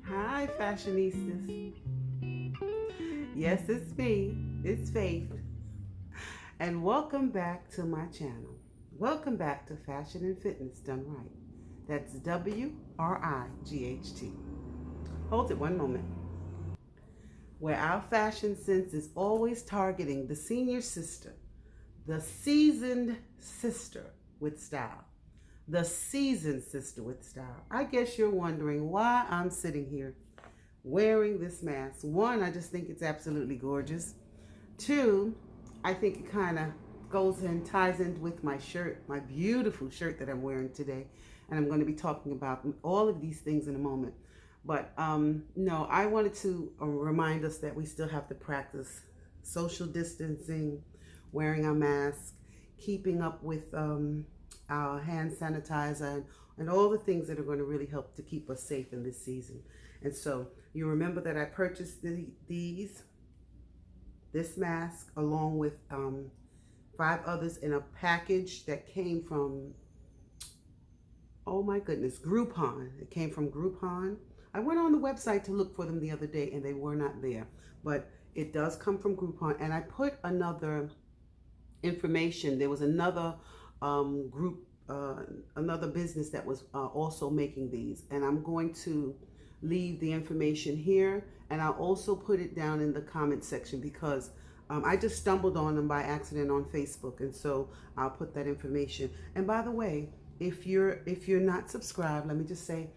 Hi, fashionistas. Yes, it's me. It's Faith. And welcome back to my channel. Welcome back to Fashion and Fitness Done Right. That's WRIGHT. Hold it one moment. Where our fashion sense is always targeting the senior sister, the seasoned sister with style. The seasoned sister with style. I guess you're wondering why I'm sitting here wearing this mask. One, I just think it's absolutely gorgeous. Two, I think it kind of goes and ties in with my shirt, my beautiful shirt that I'm wearing today. And I'm going to be talking about all of these things in a moment. But no, I wanted to remind us that we still have to practice social distancing, wearing our mask, keeping up with our hand sanitizer, and all the things that are going to really help to keep us safe in this season. And so you remember that I purchased this mask along with 5 others in a package that came from, oh my goodness, Groupon. It came from Groupon. I went on the website to look for them the other day and they were not there, but it does come from Groupon. And I put another information. There was another group, another business that was also making these, and I'm going to leave the information here, and I'll also put it down in the comment section because I just stumbled on them by accident on Facebook, and so I'll put that information. And by the way, if you're not subscribed, let me just say,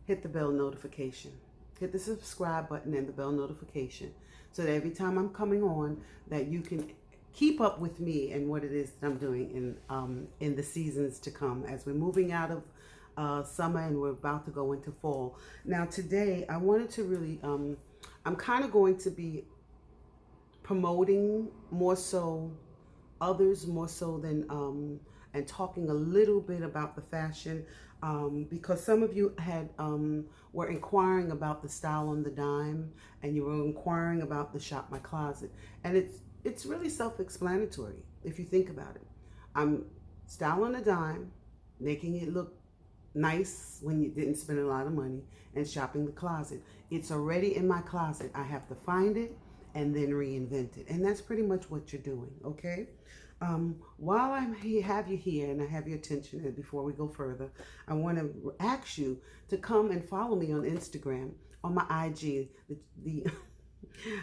hit the bell notification. Hit the subscribe button and the bell notification so that every time I'm coming on, that you can keep up with me and what it is that I'm doing in the seasons to come as we're moving out of summer and we're about to go into fall. Now today I wanted to really, I'm kind of going to be promoting more so others more so than and talking a little bit about the fashion because some of you had were inquiring about the style on the dime, and you were inquiring about the shop my closet, and it's really self-explanatory if you think about it. I'm style on the dime, making it look nice when you didn't spend a lot of money, and shopping the closet. It's already in my closet. I have to find it and then reinvent it, and that's pretty much what you're doing. Okay. While have you here and I have your attention, and before we go further, I want to ask you to come and follow me on Instagram, on my IG.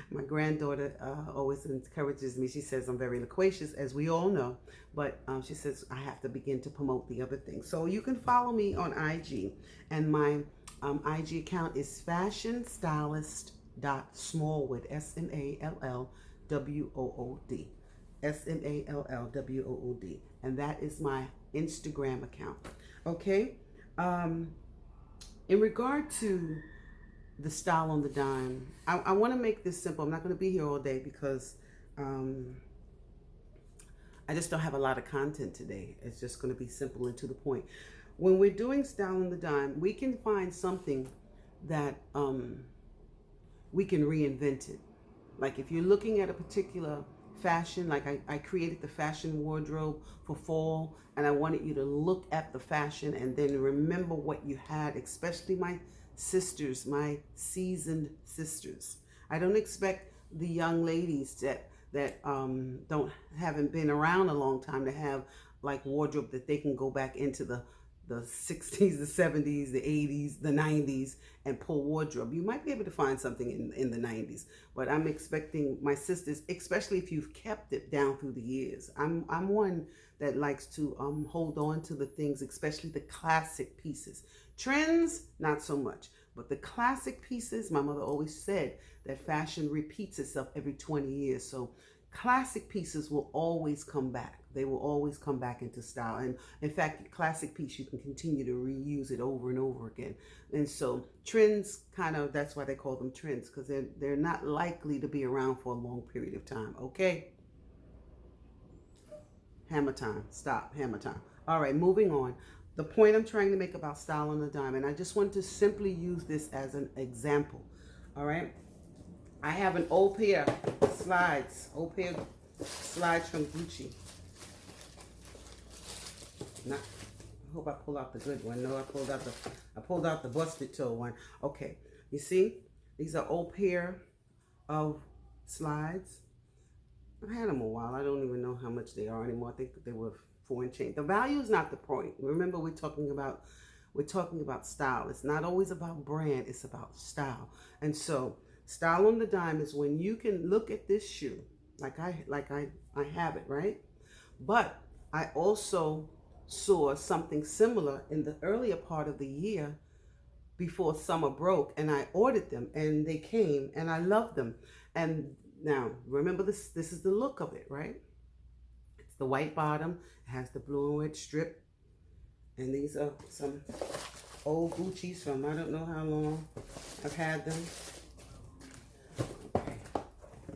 My granddaughter always encourages me. She says I'm very loquacious, as we all know, but she says I have to begin to promote the other things. So you can follow me on IG, and my IG account is fashionstylist.smallwood, SMALLWOOD. SMALLWOOD, and that is my Instagram account. Okay. In regard to the style on the dime, I want to make this simple. I'm not going to be here all day because I just don't have a lot of content today. It's just going to be simple and to the point. When we're doing style on the dime, we can find something that we can reinvent it. Like if you're looking at a particular fashion, like I created the fashion wardrobe for fall, and I wanted you to look at the fashion and then remember what you had, especially my sisters, my seasoned sisters. I don't expect the young ladies that haven't been around a long time to have like wardrobe that they can go back into the 60s, the 70s, the 80s, the 90s, and pull wardrobe. You might be able to find something in the 90s, but I'm expecting my sisters, especially if you've kept it down through the years. I'm one that likes to hold on to the things, especially the classic pieces. Trends, not so much, but the classic pieces, my mother always said that fashion repeats itself every 20 years. So classic pieces will always come back. They will always come back into style. And in fact, classic piece, you can continue to reuse it over and over again. And so trends that's why they call them trends, because they're not likely to be around for a long period of time. Okay. Hammer time. Stop. Hammer time. All right, moving on. The point I'm trying to make about style on the dime, and I just want to simply use this as an example. All right. I have an old pair of slides. Old pair of slides from Gucci. Not, I hope I pull out the good one. No, I pulled out the busted toe one. Okay, you see, these are old pair of slides. I've had them a while. I don't even know how much they are anymore. I think they were 4 and change. The value is not the point. Remember, we're talking about style. It's not always about brand. It's about style. And so, style on the dime is when you can look at this shoe, like I have it, right? But I also saw something similar in the earlier part of the year before summer broke, and I ordered them, and they came, and I loved them. And now, remember this is the look of it, right? It's the white bottom, it has the blue and red strip, and these are some old Gucci's from I don't know how long I've had them. Okay,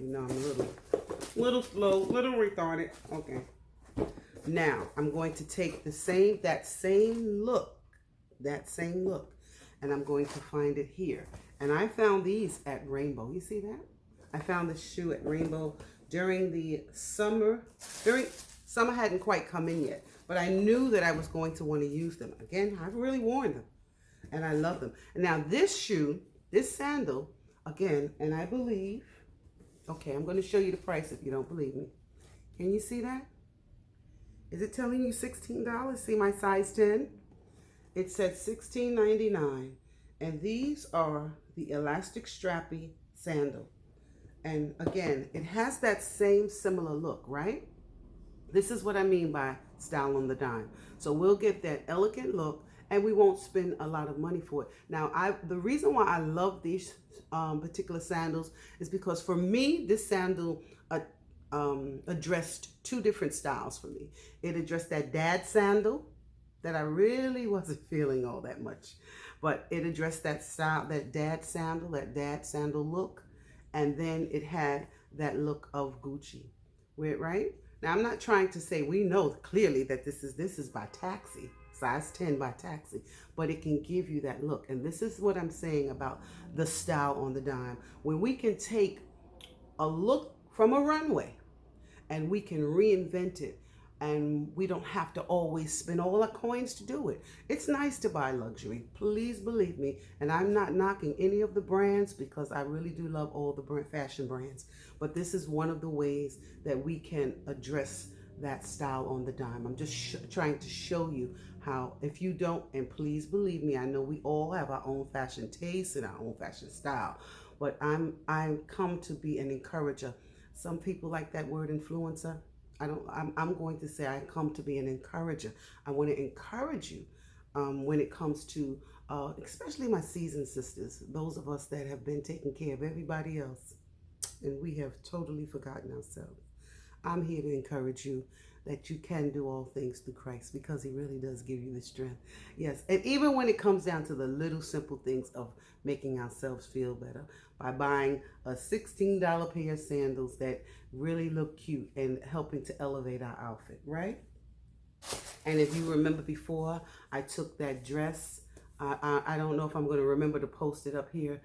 you know I'm a little slow, little retarded. Okay. Now, I'm going to take that same look, and I'm going to find it here. And I found these at Rainbow. You see that? I found this shoe at Rainbow during the summer. Summer hadn't quite come in yet, but I knew that I was going to want to use them. Again, I've really worn them, and I love them. And now this shoe, this sandal, again, and I believe, okay, I'm going to show you the price if you don't believe me. Can you see that? Is it telling you $16? See my size 10? It said $16.99. And these are the elastic strappy sandal. And again, it has that same similar look, right? This is what I mean by style on the dime. So we'll get that elegant look, and we won't spend a lot of money for it. Now, the reason why I love these particular sandals is because for me, this sandal addressed two different styles for me. It addressed that dad sandal that I really wasn't feeling all that much, but it addressed that style, that dad sandal look, and then it had that look of Gucci, right? Now, I'm not trying to say, we know clearly that this is by Taxi, size 10 by Taxi, but it can give you that look. And this is what I'm saying about the style on the dime. When we can take a look from a runway and we can reinvent it, and we don't have to always spend all our coins to do it. It's nice to buy luxury, please believe me. And I'm not knocking any of the brands, because I really do love all the fashion brands. But this is one of the ways that we can address that style on the dime. I'm just trying to show you how, if you don't, and please believe me, I know we all have our own fashion taste and our own fashion style, but I'm come to be an encourager. Some people like that word influencer. I'm going to say I come to be an encourager. I want to encourage you when it comes to, especially my seasoned sisters, those of us that have been taking care of everybody else, and we have totally forgotten ourselves. I'm here to encourage you that you can do all things through Christ, because he really does give you the strength. Yes, and even when it comes down to the little simple things of making ourselves feel better, by buying a $16 pair of sandals that really look cute and helping to elevate our outfit, right? And if you remember before, I took that dress. I don't know if I'm going to remember to post it up here.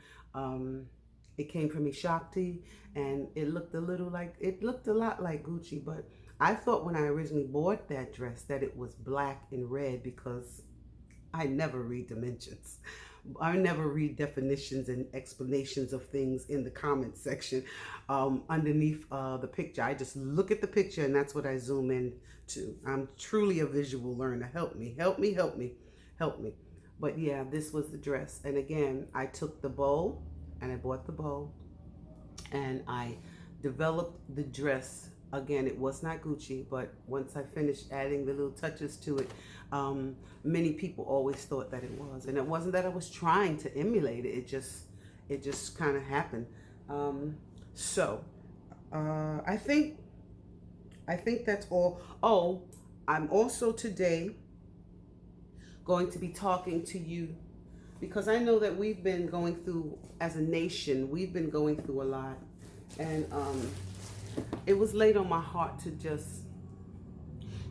It came from Shakti, and it looked a lot like Gucci, but I thought when I originally bought that dress that it was black and red, because I never read dimensions. I never read definitions and explanations of things in the comment section underneath the picture. I just look at the picture, and that's what I zoom in to. I'm truly a visual learner. Help me, help me, help me, help me. But yeah, this was the dress. And again, I took the bow, and I bought the bow, and I developed the dress. Again, it was not Gucci, but once I finished adding the little touches to it, many people always thought that it was. And it wasn't that I was trying to emulate it. It just kind of happened. I think that's all. Oh, I'm also today going to be talking to you, because I know that we've been going through, as a nation, we've been going through a lot. And it was laid on my heart to just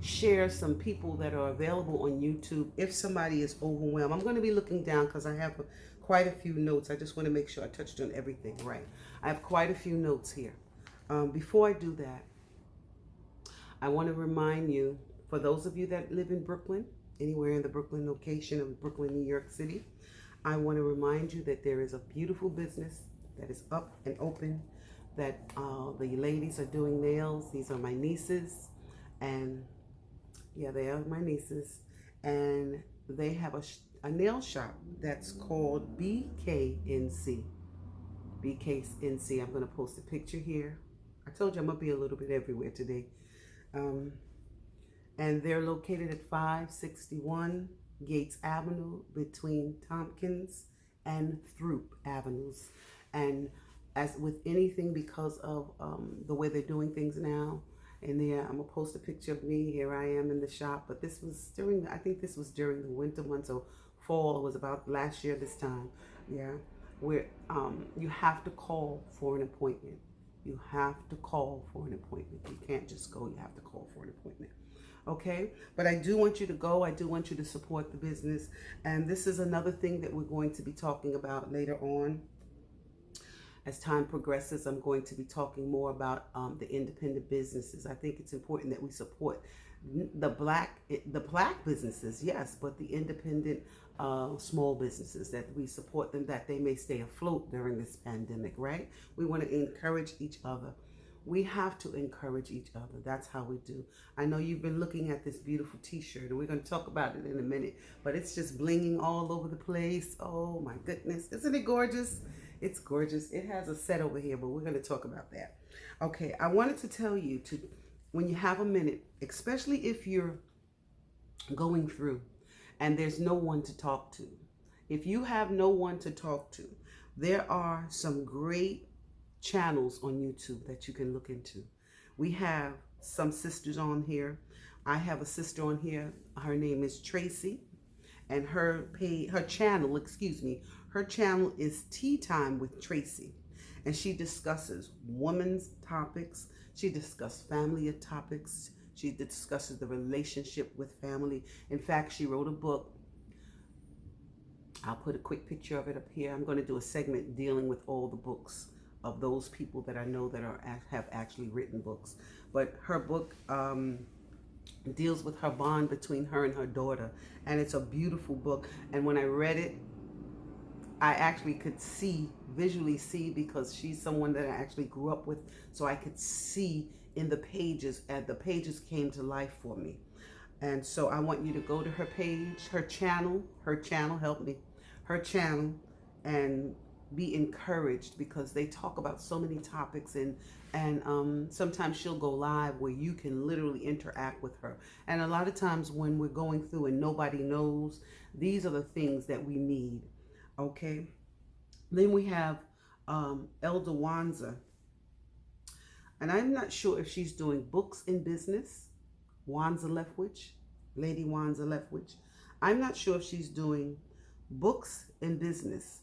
share some people that are available on YouTube if somebody is overwhelmed. I'm going to be looking down, because I have quite a few notes. I just want to make sure I touched on everything right. I have quite a few notes here. Before I do that, I want to remind you, for those of you that live in Brooklyn, anywhere in the Brooklyn location of Brooklyn, New York City, I want to remind you that there is a beautiful business that is up and open, that the ladies are doing nails. These are my nieces, and yeah, they are my nieces, and they have a nail shop that's called BKNC. BKNC. I'm going to post a picture here. I told you I'm going to be a little bit everywhere today. And they're located at 561 Gates Avenue between Tompkins and Throop Avenues. And as with anything, because of the way they're doing things now, and there, I'm gonna post a picture of me. Here I am in the shop, but this was during, I think this was during the winter months, or fall. It was about last year this time. Yeah, where you have to call for an appointment. You have to call for an appointment. You can't just go. You have to call for an appointment. Okay, but I do want you to go. I do want you to support the business, and this is another thing that we're going to be talking about later on. As time progresses, I'm going to be talking more about the independent businesses. I think it's important that we support the black businesses, yes, but the independent small businesses, that we support them, that they may stay afloat during this pandemic, right? We want to encourage each other. We have to encourage each other. That's how we do. I know you've been looking at this beautiful t-shirt, and we're going to talk about it in a minute, but it's just blinging all over the place. Oh my goodness. Isn't it gorgeous? It's gorgeous. It has a set over here, but we're going to talk about that. Okay, I wanted to tell you to, when you have a minute, especially if you're going through and there's no one to talk to. If you have no one to talk to, there are some great channels on YouTube that you can look into. We have some sisters on here. I have a sister on here. Her name is Tracy, and her channel is Tea Time with Tracy, and she discusses women's topics. She discusses family topics. She discusses the relationship with family. In fact, she wrote a book. I'll put a quick picture of it up here. I'm going to do a segment dealing with all the books of those people that I know that have actually written books. But her book deals with her bond between her and her daughter, and it's a beautiful book. And when I read it, I actually could visually see, because she's someone that I actually grew up with, so I could see in the pages, and the pages came to life for me. And so I want you to go to her page, her channel, help me, her channel, and be encouraged, because they talk about so many topics, and sometimes she'll go live where you can literally interact with her. And a lot of times when we're going through and nobody knows, these are the things that we need. Okay, then we have Elder Wanza, and I'm not sure if she's doing books in business. Wanza Leftwich, Lady Wanza Leftwich. I'm not sure if she's doing books in business,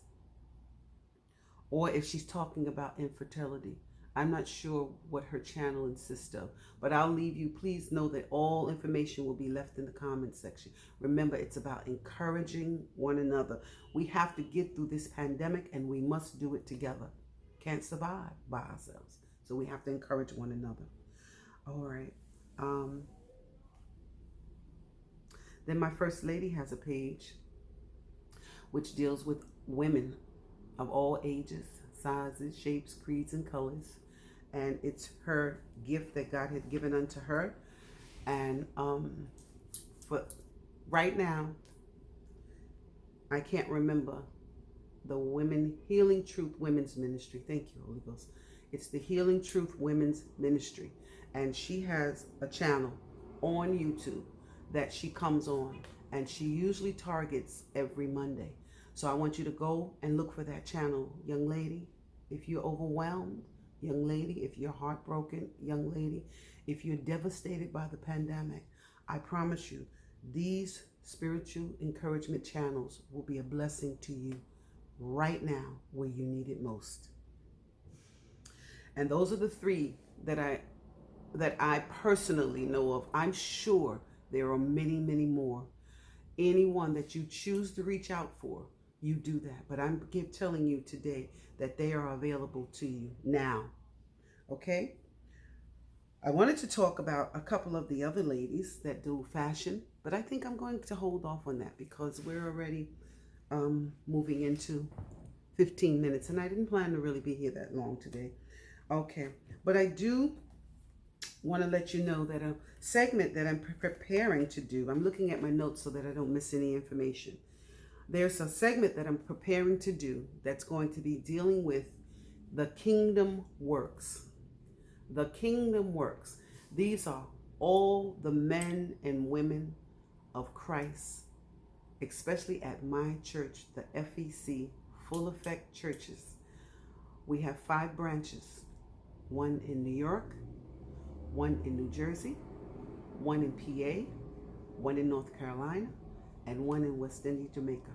or if she's talking about infertility. I'm not sure what her channel insists of, but I'll leave you. Please know that all information will be left in the comment section. Remember, it's about encouraging one another. We have to get through this pandemic, and we must do it together. Can't survive by ourselves. So we have to encourage one another. All right. Then my First Lady has a page which deals with women of all ages, sizes, shapes, creeds, and colors. And it's her gift that God had given unto her. And for right now, I can't remember the Healing Truth Women's Ministry. Thank you, Holy Ghost. It's the Healing Truth Women's Ministry. And she has a channel on YouTube that she comes on. And she usually targets every Monday. So I want you to go and look for that channel, young lady. If you're overwhelmed, young lady, if you're heartbroken, young lady, if you're devastated by the pandemic, I promise you, these spiritual encouragement channels will be a blessing to you right now where you need it most. And those are the three that I personally know of. I'm sure there are many, many more. Anyone that you choose to reach out for, you do that. But I'm telling you today that they are available to you now. Okay? I wanted to talk about a couple of the other ladies that do fashion, but I think I'm going to hold off on that because we're already moving into 15 minutes, and I didn't plan to really be here that long today. Okay, but I do want to let you know that a segment that I'm preparing to do, I'm looking at my notes so that I don't miss any information. There's a segment that I'm preparing to do that's going to be dealing with the kingdom works. The kingdom works. These are all the men and women of Christ, especially at my church, the FEC, Full Effect Churches. We have 5 branches, one in New York, one in New Jersey, one in PA, one in North Carolina, and one in West Indies, Jamaica,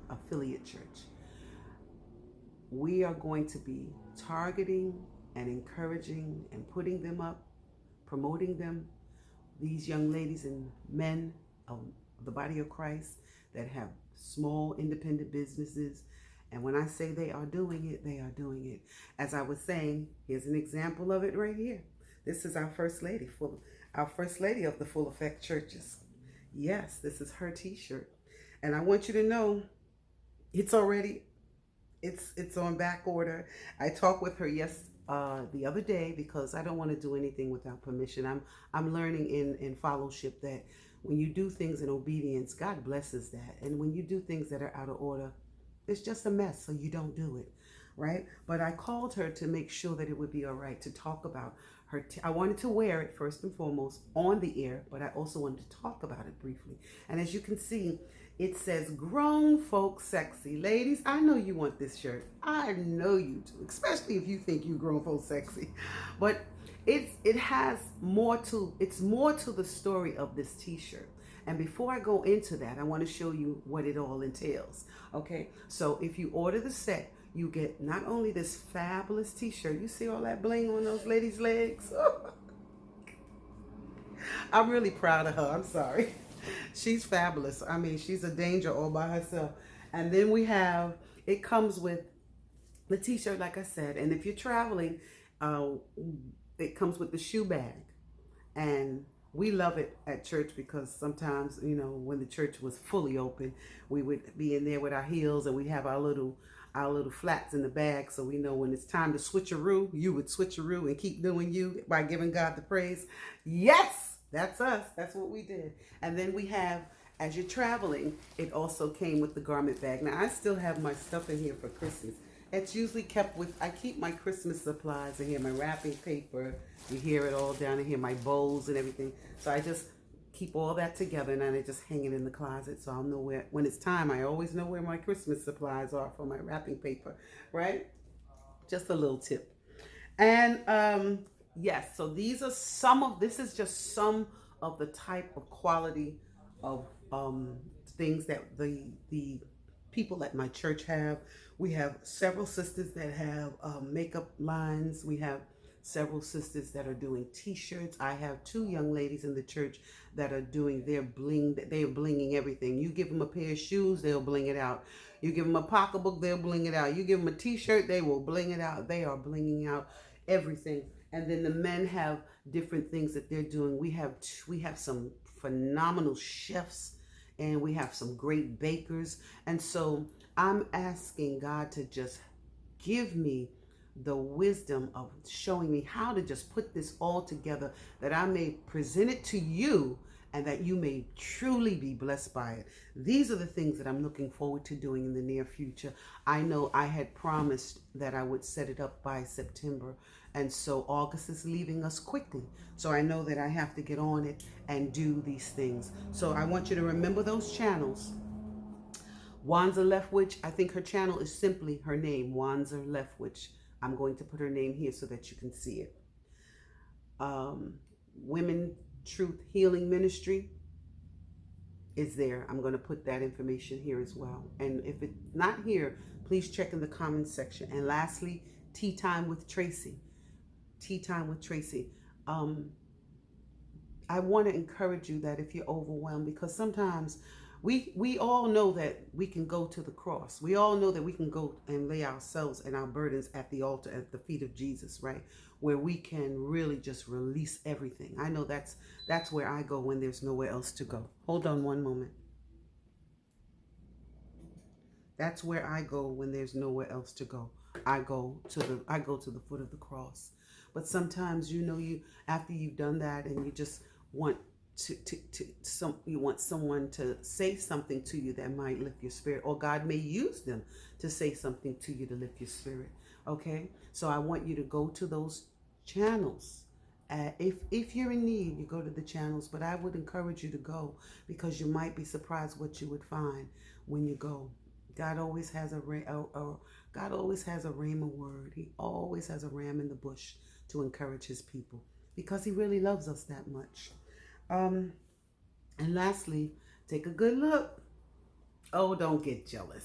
affiliate church. We are going to be targeting and encouraging and putting them up, promoting them, these young ladies and men of the body of Christ that have small independent businesses. And when I say they are doing it, they are doing it. As I was saying, here's an example of it right here. This is our first lady, our first lady of the Full Effect Churches. Yes, this is her t-shirt. And I want you to know it's already, it's on back order. I talked with her the other day because I don't want to do anything without permission. I'm learning in fellowship that when you do things in obedience, God blesses that. And when you do things that are out of order, it's just a mess, so you don't do it, right? But I called her to make sure that it would be all right to talk about her. I wanted to wear it first and foremost on the air, but I also wanted to talk about it briefly. And as you can see, it says grown folk sexy. Ladies, I know you want this shirt. I know you do, especially if you think you grown folk sexy. But it has more to, it's more to the story of this t-shirt. And before I go into that, I want to show you what it all entails. Okay, so if you order the set, you get not only this fabulous t-shirt, you see all that bling on those ladies' legs? I'm really proud of her, I'm sorry. She's fabulous. I mean, she's a danger all by herself. And then we have, it comes with the t-shirt, like I said, and if you're traveling, it comes with the shoe bag. And we love it at church because sometimes, you know, when the church was fully open, we would be in there with our heels and we have our little flats in the bag, so we know when it's time to switcheroo, you would switcheroo and keep doing you by giving God the praise. Yes, that's us. That's what we did. And then we have, as you're traveling, it also came with the garment bag. Now, I still have my stuff in here for Christmas. It's usually kept with, I keep my Christmas supplies in here, my wrapping paper. You hear it all down in here, my bowls and everything. So I just keep all that together and I just hang it in the closet so I'll know where, when it's time, I always know where my Christmas supplies are for my wrapping paper, right? Just a little tip. And yes, so these are this is just some of the type of quality of things that the people at my church have. We have several sisters that have makeup lines. We have several sisters that are doing t-shirts. I have 2 young ladies in the church that are doing their bling. They are blinging everything. You give them a pair of shoes, they'll bling it out. You give them a pocketbook, they'll bling it out. You give them a t-shirt, they will bling it out. They are blinging out everything. And then the men have different things that they're doing. We have some phenomenal chefs and we have some great bakers. And so I'm asking God to just give me the wisdom of showing me how to just put this all together, that I may present it to you and that you may truly be blessed by it. These are the things that I'm looking forward to doing in the near future. I know I had promised that I would set it up by September, and so August is leaving us quickly. So I know that I have to get on it and do these things. So I want you to remember those channels. Wanza Leftwich, I think her channel is simply her name, Wanza Leftwich. I'm going to put her name here so that you can see it. Women Truth Healing Ministry is there. I'm going to put that information here as well. And if it's not here, please check in the comments section. And lastly, Tea Time with Tracy. Tea Time with Tracy. I want to encourage you that if you're overwhelmed, because sometimes We all know that we can go to the cross. We all know that we can go and lay ourselves and our burdens at the altar at the feet of Jesus, right? Where we can really just release everything. I know that's where I go when there's nowhere else to go. Hold on one moment. That's where I go when there's nowhere else to go. I go to the foot of the cross. But sometimes, you after you've done that and you just want you want someone to say something to you that might lift your spirit, or God may use them to say something to you to lift your spirit. Okay, so I want you to go to those channels. If you're in need, you go to the channels, but I would encourage you to go, because you might be surprised what you would find when you go. God always has God always has a rhema word. He always has a ram in the bush to encourage his people, because he really loves us that much. And lastly, take a good look. Oh, don't get jealous.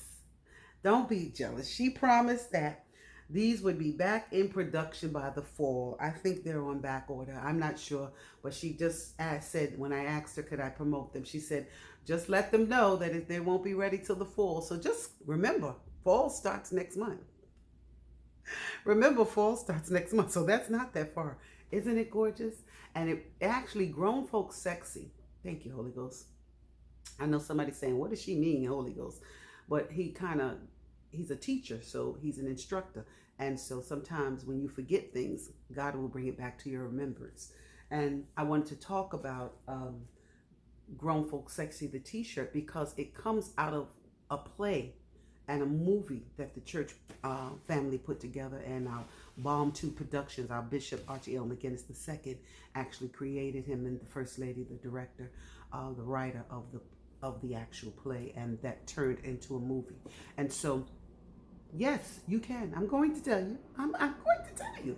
Don't be jealous. She promised that these would be back in production by the fall. I think they're on back order. I'm not sure, but she just said, when I asked her, could I promote them? She said, just let them know that they won't be ready till the fall. So just remember, fall starts next month. Remember, fall starts next month. So that's not that far. Isn't it gorgeous? And it actually, grown folks sexy. Thank you, Holy Ghost. I know somebody's saying, what does she mean, Holy Ghost? But he's a teacher, so he's an instructor. And so sometimes when you forget things, God will bring it back to your remembrance. And I wanted to talk about Grown Folks Sexy, the t-shirt, because it comes out of a play and a movie that the church family put together, and our Balm 2 Productions, our Bishop Archie L. McGinnis II actually created him, and the First Lady, the director, the writer of the actual play, and that turned into a movie. And so, yes, you can. I'm going to tell you. I'm going to tell you.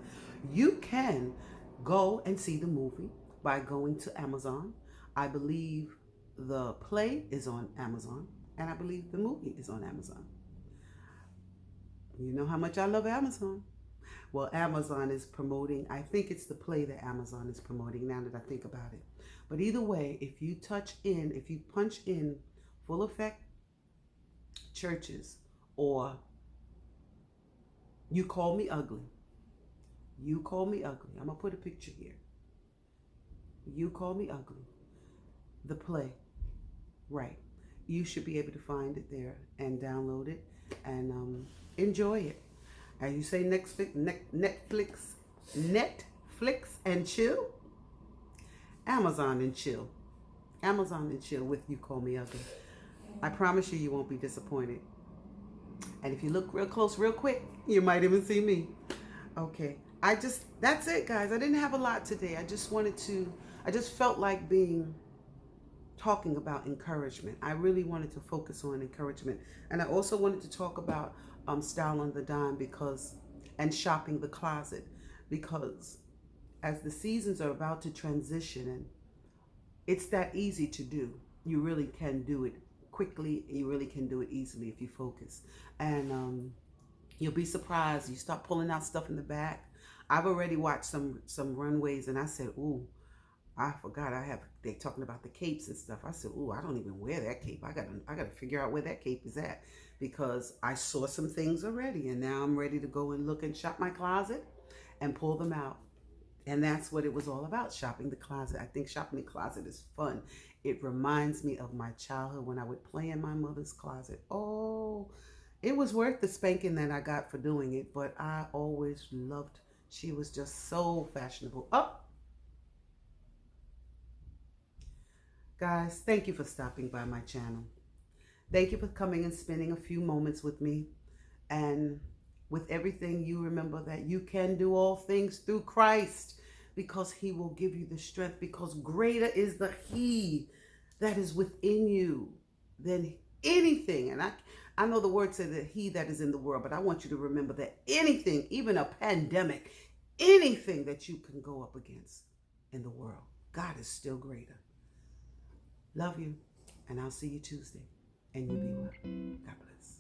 You can go and see the movie by going to Amazon. I believe the play is on Amazon, and I believe the movie is on Amazon. You know how much I love Amazon. Well, Amazon is promoting, I think it's the play that Amazon is promoting, now that I think about it. But either way, if you punch in Full Effect Churches, or You Call Me Ugly. You Call Me Ugly. I'm going to put a picture here. You Call Me Ugly. The play. Right. You should be able to find it there and download it and enjoy it. As you say, Netflix and chill. Amazon and chill. Amazon and chill with You Call Me Ugly. I promise you, you won't be disappointed. And if you look real close, real quick, you might even see me. Okay. That's it, guys. I didn't have a lot today. I just felt like talking about encouragement. I really wanted to focus on encouragement. And I also wanted to talk about style on the dime, and shopping the closet, because as the seasons are about to transition, and it's that easy to do. You really can do it quickly. You really can do it easily if you focus. And you'll be surprised. You start pulling out stuff in the back. I've already watched some runways, and I said, ooh, I forgot they're talking about the capes and stuff. I said, ooh, I don't even wear that cape. I gotta figure out where that cape is at, because I saw some things already, and now I'm ready to go and look and shop my closet and pull them out. And that's what it was all about, shopping the closet. I think shopping the closet is fun. It reminds me of my childhood when I would play in my mother's closet. Oh, it was worth the spanking that I got for doing it, but I always loved, she was just so fashionable. Oh, guys, thank you for stopping by my channel. Thank you for coming and spending a few moments with me. And with everything, you remember that you can do all things through Christ, because he will give you the strength, because greater is the he that is within you than anything. And I know the word says that he that is in the world, but I want you to remember that anything, even a pandemic, anything that you can go up against in the world, God is still greater. Love you, and I'll see you Tuesday. And you be well. God bless.